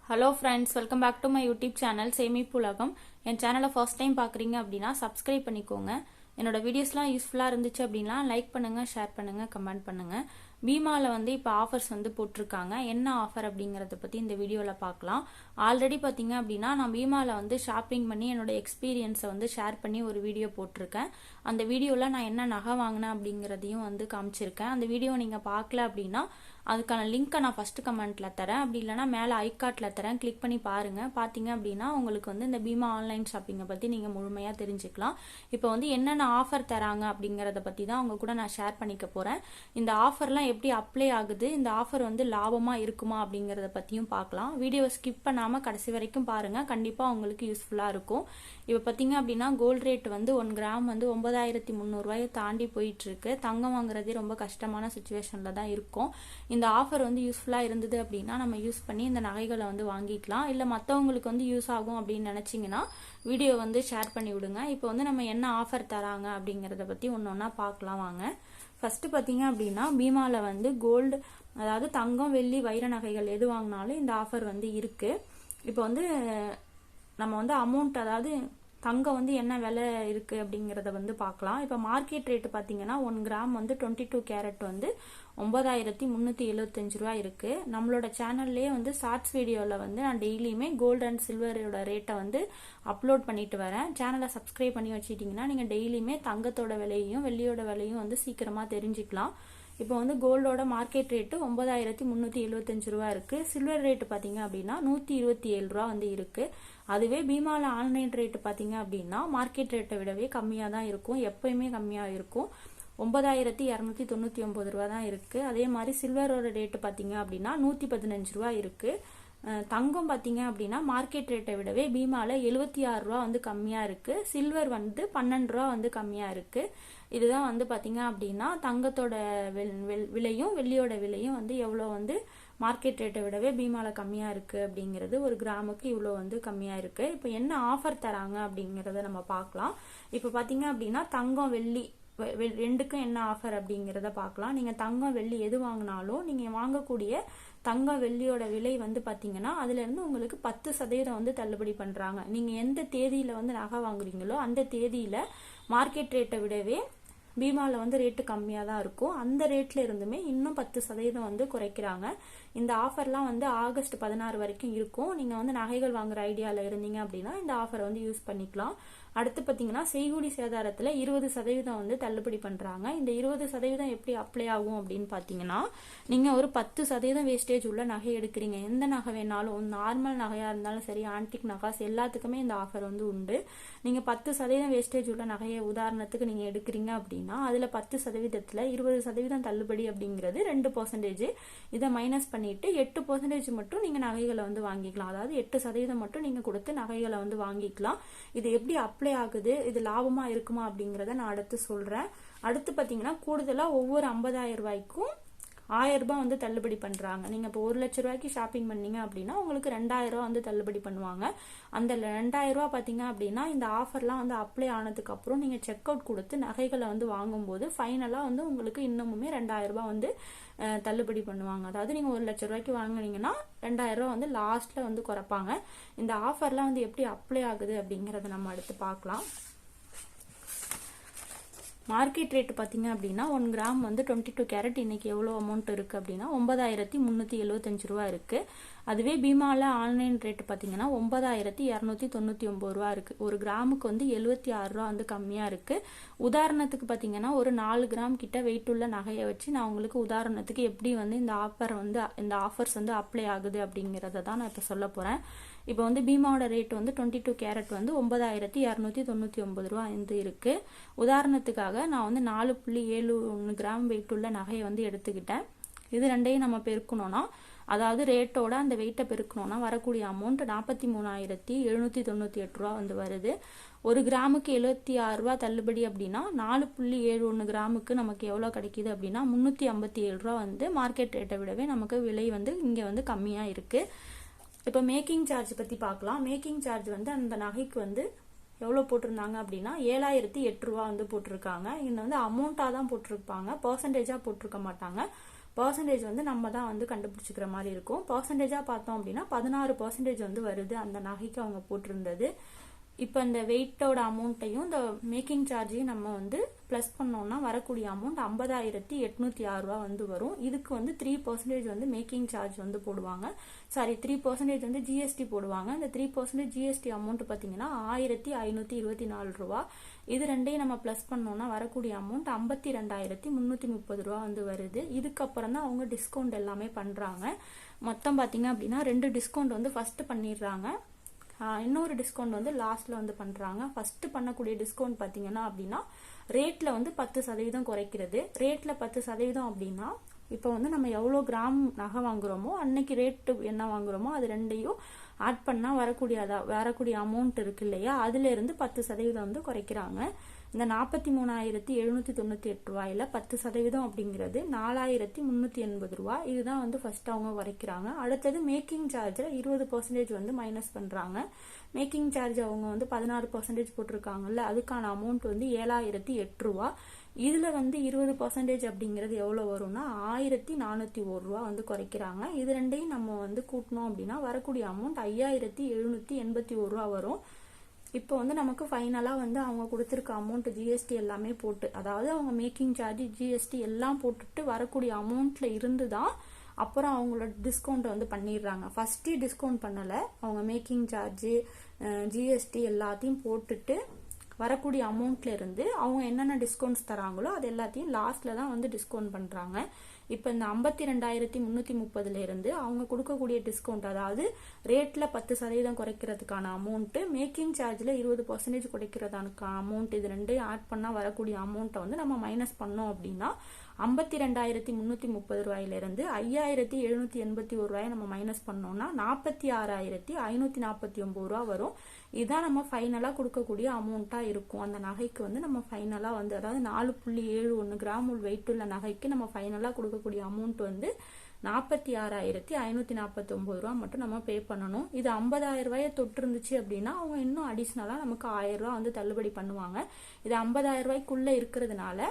Hello friends, welcome back to my YouTube channel சேமிப்புலகம். என் சேனலை first time பார்க்குறீங்க அப்படின்னா subscribe பண்ணிக்கோங்க. என்னோட வீடியோஸ்லாம் யூஸ்ஃபுல்லாக இருந்துச்சு அப்படின்னா லைக் பண்ணுங்க, ஷேர் பண்ணுங்க, கமெண்ட் பண்ணுங்க. பீமாவில் வந்து இப்போ ஆஃபர்ஸ் வந்து போட்டிருக்காங்க. என்ன ஆஃபர் அப்படிங்கிறத பற்றி இந்த வீடியோவில் பார்க்கலாம். ஆல்ரெடி பார்த்தீங்க அப்படின்னா நான் பீமாவில் வந்து ஷாப்பிங் பண்ணி என்னோட எக்ஸ்பீரியன்ஸை வந்து ஷேர் பண்ணி ஒரு வீடியோ போட்டிருக்கேன். அந்த வீடியோவில் நான் என்ன நகை வாங்கினேன் அப்படிங்கிறதையும் வந்து காமிச்சிருக்கேன். அந்த வீடியோ நீங்கள் பார்க்கல அப்படின்னா அதுக்கான லிங்க்கை நான் ஃபர்ஸ்ட் கமெண்ட்ல தரேன், அப்படி இல்லைனா மேலே ஐகார்ட்ல தரேன், கிளிக் பண்ணி பாருங்க. பார்த்தீங்க அப்படின்னா உங்களுக்கு வந்து இந்த பீமா ஆன்லைன் ஷாப்பிங்கை பற்றி நீங்கள் முழுமையாக தெரிஞ்சுக்கலாம். இப்போ வந்து என்னென்ன ஆஃபர் தராங்க அப்படிங்கிறத பற்றி தான் உங்க கூட நான் ஷேர் பண்ணிக்க போகிறேன். இந்த ஆஃபர்லாம் எப்படி அப்ளை ஆகுது, இந்த ஆஃபர் வந்து லாபமாக இருக்குமா அப்படிங்கிறத பற்றியும் பார்க்கலாம். வீடியோவை ஸ்கிப் பண்ணாமல் கடைசி வரைக்கும் பாருங்கள், கண்டிப்பாக உங்களுக்கு யூஸ்ஃபுல்லாக இருக்கும். இப்போ பார்த்தீங்க அப்படின்னா கோல்டு ரேட் வந்து 1 கிராம் வந்து 9300 தாண்டி போயிட்டு இருக்கு. தங்கம் வாங்குறதே ரொம்ப கஷ்டமான சுச்சுவேஷனில் தான் இருக்கும். இந்த ஆஃபர் வந்து யூஸ்ஃபுல்லாக இருந்தது அப்படின்னா நம்ம யூஸ் பண்ணி இந்த நகைகளை வந்து வாங்கிக்கலாம். இல்லை மற்றவங்களுக்கு வந்து யூஸ் ஆகும் அப்படின்னு நினச்சிங்கன்னா வீடியோ வந்து ஷேர் பண்ணி விடுங்க. இப்போ வந்து நம்ம என்ன ஆஃபர் தராங்க அப்படிங்கிறத பற்றி ஒன்று ஒன்றா பார்க்கலாம் வாங்க. ஃபர்ஸ்ட் பார்த்தீங்க அப்படின்னா பீமாவில் வந்து கோல்டு, அதாவது தங்கம், வெள்ளி, வைர நகைகள் எது வாங்கினாலும் இந்த ஆஃபர் வந்து இருக்கு. இப்போ வந்து நம்ம வந்து அமௌண்ட், அதாவது தங்கம் வந்து என்ன விலை இருக்கு அப்படிங்கிறத வந்து பார்க்கலாம். இப்போ மார்க்கெட் ரேட்டு பார்த்தீங்கன்னா 1 கிராம் வந்து 22 கேரட் வந்து 9375 இருக்கு. நம்மளோட சேனல்லேயே வந்து ஷார்ட்ஸ் வீடியோவில் வந்து நான் டெய்லியுமே கோல்டு அண்ட் சில்வரோட ரேட்டை வந்து அப்லோட் பண்ணிட்டு வரேன். சேனலை சப்ஸ்கிரைப் பண்ணி வச்சுட்டிங்கன்னா நீங்கள் டெய்லியுமே தங்கத்தோட விலையும் வெள்ளியோட விலையும் வந்து சீக்கிரமாக தெரிஞ்சுக்கலாம். இப்போ வந்து கோல்டோட மார்க்கெட் ரேட்டு 9375 இருக்கு. சில்வர் ரேட்டு பார்த்தீங்க அப்படின்னா 127 வந்து இருக்கு. அதுவே பீமாவில் ஆன்லைன் ரேட்டு பார்த்தீங்க அப்படின்னா மார்க்கெட் ரேட்டை விடவே கம்மியாக தான் இருக்கும், எப்பயுமே கம்மியாக இருக்கும். 9299 தான் இருக்கு. அதே மாதிரி சில்வரோட ரேட்டு பார்த்தீங்க அப்படின்னா 115 இருக்கு. தங்கம் பார்த்தீங்க அப்படின்னா மார்க்கெட் ரேட்டை விடவே பீமாவில் 76 வந்து கம்மியாக இருக்கு. சில்வர் வந்து 12 வந்து கம்மியாக இருக்கு. இதுதான் வந்து பார்த்தீங்க அப்படின்னா தங்கத்தோட விலையும் வெள்ளியோட விலையும் வந்து எவ்வளோ வந்து மார்க்கெட் ரேட்டை விடவே பீமாவில் கம்மியாக இருக்குது அப்படிங்கிறது. ஒரு கிராமுக்கு இவ்வளோ வந்து கம்மியாக இருக்குது. இப்போ என்ன ஆஃபர் தராங்க அப்படிங்கிறத நம்ம பார்க்கலாம். இப்போ பார்த்தீங்க அப்படின்னா தங்கம், வெள்ளி ரெண்டுக்கும் என்ன ஆஃபர் அப்படிங்கிறத பார்க்கலாம். நீங்கள் தங்கம், வெள்ளி எது வாங்கினாலும் நீங்கள் வாங்கக்கூடிய தங்கம், வெள்ளியோட விலை வந்து பார்த்தீங்கன்னா அதுலேருந்து உங்களுக்கு 10% வந்து தள்ளுபடி பண்ணுறாங்க. நீங்கள் எந்த தேதியில் வந்து நகை வாங்குறீங்களோ அந்த தேதியில் மார்க்கெட் ரேட்டை விடவே பீமாவில் வந்து ரேட்டு கம்மியாக தான் இருக்கும். அந்த ரேட்ல இருந்துமே இன்னும் 10% வந்து குறைக்கிறாங்க. இந்த ஆஃபர்லாம் வந்து ஆகஸ்ட் 16 வரைக்கும் இருக்கும். நீங்கள் வந்து நகைகள் வாங்குற ஐடியாவில் இருந்தீங்க அப்படின்னா இந்த ஆஃபரை வந்து யூஸ் பண்ணிக்கலாம். அடுத்து பார்த்தீங்கன்னா செய்கூலி சேதாரத்தில் 20% வந்து தள்ளுபடி பண்ணுறாங்க. இந்த 20% எப்படி அப்ளை ஆகும் அப்படின்னு பார்த்தீங்கன்னா நீங்கள் ஒரு 10% வேஸ்டேஜ் உள்ள நகை எடுக்கிறீங்க, எந்த நகை வேணாலும், நார்மல் நகையாக இருந்தாலும் சரி, ஆன்டிக் நகாஸ் எல்லாத்துக்குமே இந்த ஆஃபர் வந்து உண்டு. நீங்கள் 10% வேஸ்டேஜ் உள்ள நகையை உதாரணத்துக்கு நீங்கள் எடுக்கிறீங்க அப்படின்னா அதில் 10%ல் 20% தள்ளுபடி அப்படிங்கிறது 2%. இதை மைனஸ் பண்ணிட்டு 8% மட்டும் நீங்கள் நகைகளை வந்து வாங்கிக்கலாம். அதாவது 8% மட்டும் நீங்கள் கொடுத்து நகைகளை வந்து வாங்கிக்கலாம். இது எப்படி அப்ளை ஆகுது, இது லாபமா இருக்குமா அப்படிங்கறத நான் அடுத்து சொல்றேன். அடுத்து பாத்தீங்கன்னா கூடுதலா ஒவ்வொரு 50,000 ரூபாய்க்கும் 1000 ரூபாய் வந்து தள்ளுபடி பண்றாங்க. நீங்க இப்போ 1 லட்சம் ரூபாய்க்கு ஷாப்பிங் பண்ணீங்க அப்படின்னா உங்களுக்கு 2000 ரூபாய் வந்து தள்ளுபடி பண்ணுவாங்க. அந்த 2000 ரூபாய் பாத்தீங்க அப்படின்னா இந்த ஆஃபர்லாம் வந்து அப்ளை ஆனதுக்கு அப்புறம் நீங்க செக் அவுட் கொடுத்து நகைகளை வந்து வாங்கும்போது ஃபைனலா வந்து உங்களுக்கு இன்னமுமே 2000 ரூபாய் வந்து தள்ளுபடி பண்ணுவாங்க. அதாவது நீங்க 1 லட்சம் ரூபாய்க்கு வாங்குனீங்கன்னா 2000 ரூபாய் வந்து லாஸ்ட்ல வந்து குறைப்பாங்க. இந்த ஆஃபர்லாம் வந்து எப்படி அப்ளை ஆகுது அப்படிங்கறத நம்ம அடுத்து பார்க்கலாம். மார்க்கெட் ரேட் பார்த்தீங்க அப்படின்னா 1 கிராம் வந்து 22 கேரட் இன்னைக்கு எவ்வளோ அமௌண்ட் இருக்கு அப்படின்னா 9375 இருக்கு. அதுவே பீமாவில் ஆன்லைன் ரேட் பார்த்தீங்கன்னா 9299 இருக்கு. ஒரு கிராமுக்கு வந்து 76 வந்து கம்மியாக இருக்கு. உதாரணத்துக்கு பார்த்தீங்கன்னா ஒரு 4 கிராம் கிட்ட வெயிட் உள்ள நகையை வச்சு நான் உங்களுக்கு உதாரணத்துக்கு எப்படி வந்து இந்த ஆஃபர்ஸ் வந்து அப்ளை ஆகுது அப்படிங்கிறத தான் நான் இப்போ சொல்ல போறேன். இப்போ வந்து பீமாவோட ரேட் வந்து 22 கேரட் வந்து 9299 வந்து இருக்கு. உதாரணத்துக்காக நான் வந்து 4.71 கிராம் வெயிட் உள்ள நகையை வந்து எடுத்துக்கிட்டேன். இது ரெண்டையும் நம்ம பெருக்கணும்னா, அதாவது ரேட்டோட அந்த வெயிட்டை பெருக்கணும்னா வரக்கூடிய அமௌண்ட் 43,798 வந்து வருது. ஒரு கிராமுக்கு 76 தள்ளுபடி அப்படின்னா 4.71 கிராமுக்கு நமக்கு எவ்வளோ கிடைக்குது அப்படின்னா 357 வந்து மார்க்கெட் ரேட்டை விடவே நமக்கு விலை வந்து இங்கே வந்து கம்மியாக இருக்கு. இப்போ மேக்கிங் சார்ஜ் பற்றி பார்க்கலாம். மேக்கிங் சார்ஜ் வந்து அந்த நகைக்கு வந்து எவ்வளோ போட்டிருந்தாங்க அப்படின்னா 7008 வந்து போட்டிருக்காங்க. இங்கே வந்து அமௌண்ட்டாக தான் போட்டிருப்பாங்க, பர்சன்டேஜாக போட்டிருக்க மாட்டாங்க. பர்சன்டேஜ் வந்து நம்ம தான் வந்து கண்டுபிடிச்சிக்கிற மாதிரி இருக்கும். பர்சன்டேஜா பார்த்தோம் அப்படின்னா 16% வந்து வருது அந்த நகைக்கு அவங்க போட்டிருந்தது. இப்போ இந்த வெயிட்டோட அமௌண்ட்டையும் இந்த மேக்கிங் சார்ஜையும் நம்ம வந்து ப்ளஸ் பண்ணோம்னா வரக்கூடிய அமௌண்ட் 50,806 ரூபா வந்து வரும். இதுக்கு வந்து 3% வந்து மேக்கிங் சார்ஜ் வந்து போடுவாங்க. சாரி 3% வந்து ஜிஎஸ்டி போடுவாங்க. இந்த 3% ஜிஎஸ்டி அமௌண்ட் பார்த்தீங்கன்னா 1,524 ரூபா. இது ரெண்டையும் நம்ம ப்ளஸ் பண்ணோம்னா வரக்கூடிய அமௌண்ட் 52,330 ரூபா வந்து வருது. இதுக்கப்புறம் தான் அவங்க டிஸ்கவுண்ட் எல்லாமே பண்றாங்க. மொத்தம் பார்த்தீங்க அப்படின்னா 2 டிஸ்கவுண்ட் வந்து ஃபர்ஸ்ட் பண்ணிடுறாங்க. இன்னொரு டிஸ்கவுண்ட் வந்து லாஸ்ட்ல வந்து பண்றாங்க. ஃபர்ஸ்ட் பண்ணக்கூடிய டிஸ்கவுண்ட் பாத்தீங்கன்னா அப்படின்னா ரேட்ல வந்து 10% குறைக்கிறது. ரேட்ல 10% அப்படின்னா இப்போ வந்து நம்ம எவ்வளவு கிராம் நகை வாங்குறோமோ அன்னைக்கு ரேட்டு என்ன வாங்குறோமோ அது ரெண்டையும் ஆட் பண்ணா வரக்கூடிய அமௌண்ட் இருக்கு இல்லையா, அதுல இருந்து 10% வந்து குறைக்கிறாங்க. இந்த 43,798 ரூபாயில 10% அப்படிங்கிறது 4,380 ரூபாய். இதுதான் வந்து ஃபர்ஸ்ட் அவங்க குறைக்கிறாங்க. அடுத்தது மேக்கிங் சார்ஜ்ல 20% வந்து மைனஸ் பண்றாங்க. மேக்கிங் சார்ஜ் அவங்க வந்து 16% போட்டிருக்காங்கல்ல, அதுக்கான அமௌண்ட் வந்து 7,008 ரூபாய். இதுல வந்து 20% அப்படிங்கிறது எவ்வளவு வரும்னா 1,401 ரூபாய் வந்து குறைக்கிறாங்க. இது ரெண்டையும் நம்ம வந்து கூட்டணும் அப்படின்னா வரக்கூடிய அமௌண்ட் 5,781 ரூபாய் வரும். இப்போ வந்து நமக்கு ஃபைனலா வந்து அவங்க கொடுத்திருக்க அமௌண்ட் ஜிஎஸ்டி எல்லாமே போட்டு, அதாவது அவங்க மேக்கிங் சார்ஜ் ஜிஎஸ்டி எல்லாம் போட்டுட்டு வரக்கூடிய அமௌண்ட்ல இருந்துதான் அப்புறம் அவங்களோட டிஸ்கவுண்ட் வந்து பண்ணிடுறாங்க. ஃபர்ஸ்ட் டிஸ்கவுண்ட் பண்ணல, அவங்க மேக்கிங் சார்ஜ் ஜிஎஸ்டி எல்லாத்தையும் போட்டுட்டு வரக்கூடிய அமௌண்ட்ல இருந்து அவங்க என்னென்ன டிஸ்கவுண்ட்ஸ் தராங்களோ அது எல்லாத்தையும் லாஸ்ட்ல தான் வந்து டிஸ்கவுண்ட் பண்றாங்க. இப்ப இந்த 52,330 இருந்து அவங்க கொடுக்கக்கூடிய டிஸ்கவுண்ட், அதாவது ரேட்ல 10% குறைக்கிறதுக்கான அமௌண்ட், மேக்கிங் சார்ஜ்ல 20% குறைக்கிறதுக்கான அமௌண்ட், இது ரெண்டையும் ஆட் பண்ணா வரக்கூடிய அமௌண்ட்டை வந்து நம்ம மைனஸ் பண்ணோம் அப்படின்னா 52,330 ரூபாயில இருந்து 5,781 ரூபாய் நம்ம மைனஸ் பண்ணோம்னா 46,549 ரூபாய் வரும். இதான் நம்ம ஃபைனலா கொடுக்கக்கூடிய அமௌண்டா இருக்கும். அந்த நகைக்கு வந்து நம்ம ஃபைனலா வந்து, அதாவது 4.71 கிராம் வெயிட் உள்ள நகைக்கு நம்ம ஃபைனலா கொடுக்கக்கூடிய அமௌண்ட் வந்து 46,549 ரூபாய் மட்டும் நம்ம பே பண்ணணும். இது 50,000 ரூபாயை தொட்டு இருந்துச்சு அப்படின்னா அவங்க இன்னும் அடிஷனலா நமக்கு 1,000 ரூபாய் வந்து தள்ளுபடி பண்ணுவாங்க. இது 50,000 ரூபாய்க்குள்ள இருக்கிறதுனால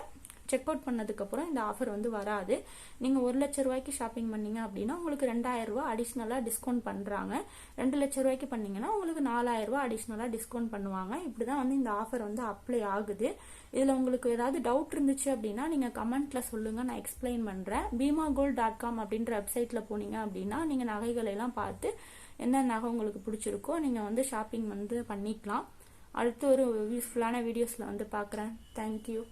செக் அவுட் பண்ணதுக்கு அப்புறம் இந்த ஆஃபர் வந்து வராது. நீங்க 1 லட்சம் ரூபாய்க்கு ஷாப்பிங் பண்ணீங்க அப்படின்னா உங்களுக்கு 2,000 ரூபாய் அடிஷனலா டிஸ்கவுண்ட் பண்றாங்க. 2 லட்சம் ரூபாய்க்கு பண்ணீங்கன்னா உங்களுக்கு 4,000 ரூபாய் அடிஷனலா டிஸ்கவுண்ட் பண்ணுவாங்க. இப்படிதான் வந்து இந்த ஆஃபர் வந்து அப்ளை ஆகுது. இதுல உங்களுக்கு ஏதாவது டவுட் இருந்துச்சு அப்படின்னா நீங்க கமெண்ட்ல சொல்லுங்க, நான் எக்ஸ்பிளைன் பண்றேன். bimagold.com அப்படின்ற வெப்சைட்ல போனீங்க அப்படின்னா நீங்க நகைகளை எல்லாம் பார்த்து என்ன நகை உங்களுக்கு பிடிச்சிருக்கோ நீங்க வந்து ஷாப்பிங் வந்து பண்ணிக்கலாம். அடுத்து ஒரு யூஸ்ஃபுல்லான வீடியோஸ்ல வந்து பாக்குறேன். தேங்க்யூ.